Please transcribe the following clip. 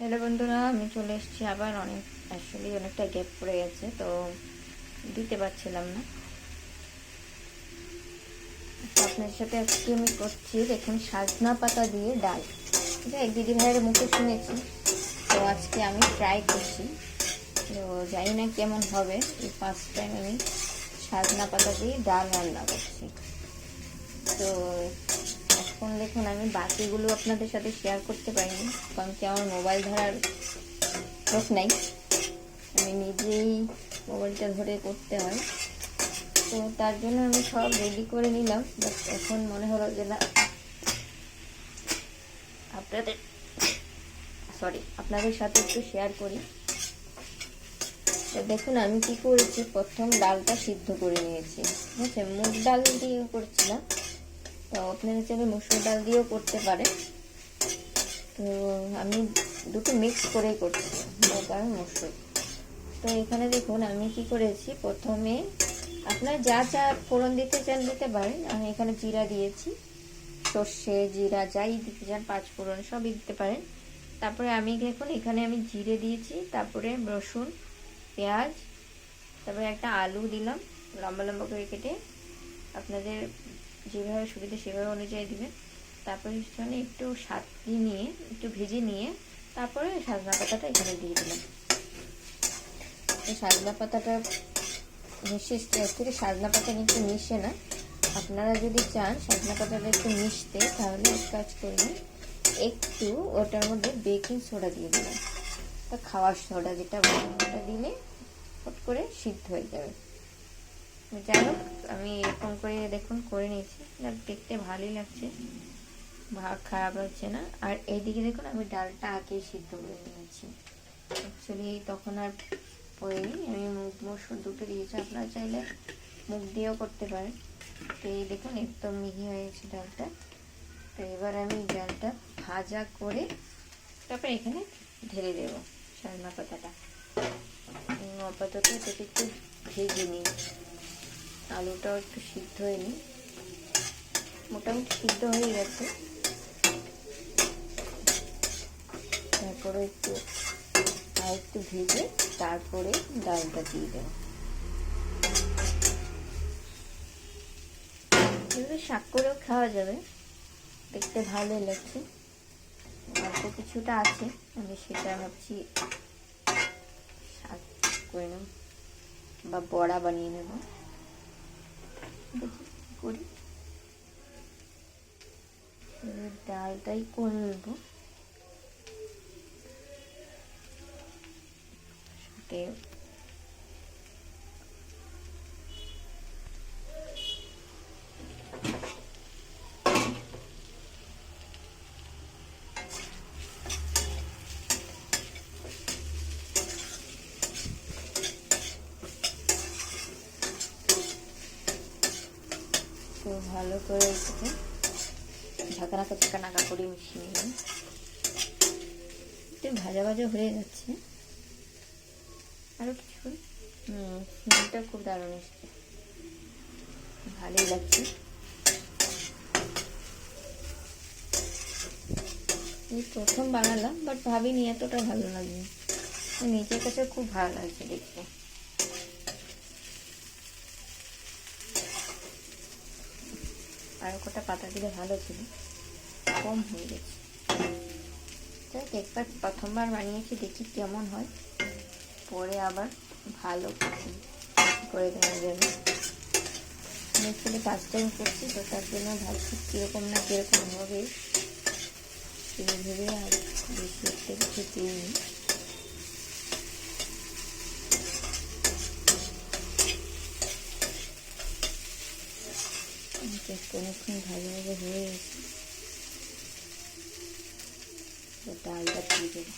Hello বন্ধুরা, আমি চলে এসেছি আবার। অনেকটা গ্যাপ পড়ে গেছে, তো দিতে পারছিলাম না। তো আপনার সাথে আজকে আমি করছি, দেখুন, সাজনা পাতা দিয়ে ডাল। এটা এক দিদি ভাইয়ের মুখে শুনেছি, তো আজকে আমি ট্রাই করছি। তো জানি না কেমন হবে। এই ফার্স্ট টাইম আমি সাজনা পাতা দিয়ে ডাল রান্না করছি। তো এখন দেখুন, আমি বাকিগুলো আপনাদের সাথে শেয়ার করতে পারিনি, কারণ কি আমার মোবাইল ধরার লোক নাই। আমি নিজেই মোবাইলটা ধরে করতে হয়, তো তার জন্য আমি সব রেডি করে নিলাম। বাট এখন মনে হলো যে না, আপনাদের সাথে একটু শেয়ার করি। তো দেখুন, আমি কি করেছি, প্রথম ডালটা সিদ্ধ করে নিয়েছি। ঠিক আছে, মুগ ডাল দিয়েও করছিলাম, তো আপনারা চাইলে মসুর ডাল দিয়েও করতে পারে। তো আমি দুটো মিক্স করেই করছি, মুগ আর মসুর। তো এখানে দেখুন আমি কি করেছি, প্রথমে আপনারা যা যা ফোড়ন দিতে চান দিতে পারেন। আমি এখানে জিরা দিয়েছি, সর্ষে, জিরা, যাই দিতে চান, পাঁচ ফোড়ন সবই দিতে পারেন। তারপরে আমি দেখুন এখানে আমি জিরে দিয়েছি, তারপরে রসুন, পেঁয়াজ, তারপরে একটা আলু দিলাম লম্বা লম্বা করে কেটে। আপনাদের যেভাবে সুবিধা সেভাবে অনুযায়ী দিবেন। তারপরে সেখানে একটু স্বাদ নিয়ে একটু ভেজে নিয়ে তারপরে সাজনা পাতাটা এখানে দিয়ে দিলাম। এই সাজনা পাতাটা থেকে সাজনা পাতা কিন্তু মিশে না। আপনারা যদি চান সাজনা পাতাটা একটু মিশতে, তাহলে এক কাজ করবেন, একটু ওটার মধ্যে বেকিং সোডা দিয়ে দেবেন। তা খাওয়ার সোডা যেটা ওটা দিলে ফট করে সিদ্ধ হয়ে যাবে। যাই হোক, আমি এরকম করে দেখুন করে নিয়েছি, দেখতে ভালোই লাগছে, খারাপ হচ্ছে না। আর এইদিকে দেখুন আমি ডালটা আগেই সিদ্ধ করে নিয়েছি। অ্যাকচুয়ালি তখন আর পড়েনি, আমি মুগ মসুর দুটো দিয়েছি, আপনারা চাইলে মুগ দিয়েও করতে পারেন। তো এই দেখুন একদম মিহি হয়ে গেছে ডালটা। তো এবার আমি ডালটা ভাজা করে তারপর এখানে ঢেলে দেব সাজনা পাতাটা। আপাতত এটাকে একটু ভেজে নিই, আলুটাও একটু সিদ্ধ হয়ে নিই। মোটামুটি সিদ্ধ হয়ে গেছে। তারপরে একটু ভেজে তারপরে ডালটা দিয়ে দেবো। এভাবে শাক করেও খাওয়া যাবে, দেখতে ভালোই লাগছে। অল্প কিছুটা আছে, আমি সেটা ভাবছি শাক করে নেব বা বড়া বানিয়ে নেব, দেখি করি। ডালটাই করে নেব সাথে। তো ভালো করে এটাকে ঝাঁকানাকা করে মিশিয়ে নিলাম। একটু ভাজা ভাজা হয়ে যাচ্ছে, আরো কিছু। স্মেলটা খুব দারুণ এসছে, ভালোই লাগছে। এই প্রথম বানালাম, বাট ভাবিনি এতটা ভালো লাগবে। নিজের কাছে খুব ভালো লাগছে দেখতে। আরো কটা পাতা দিলে ভালো ছিল, কম হয়ে গেছে। একবার প্রথমবার বানিয়েছি, দেখি কেমন হয়, পরে আবার ভালো করে দেওয়া যাবে। আমি আসলে ফার্স্ট টাইম করছি, তো তার জন্য ভাবছি কীরকম না কীরকম হবে, সেই ভেবে আর বেশি একটা কিছু দিইনি। অনেকক্ষণ ভালো ভাবে হয়ে গেছে, ডালটা দিয়ে দেবো।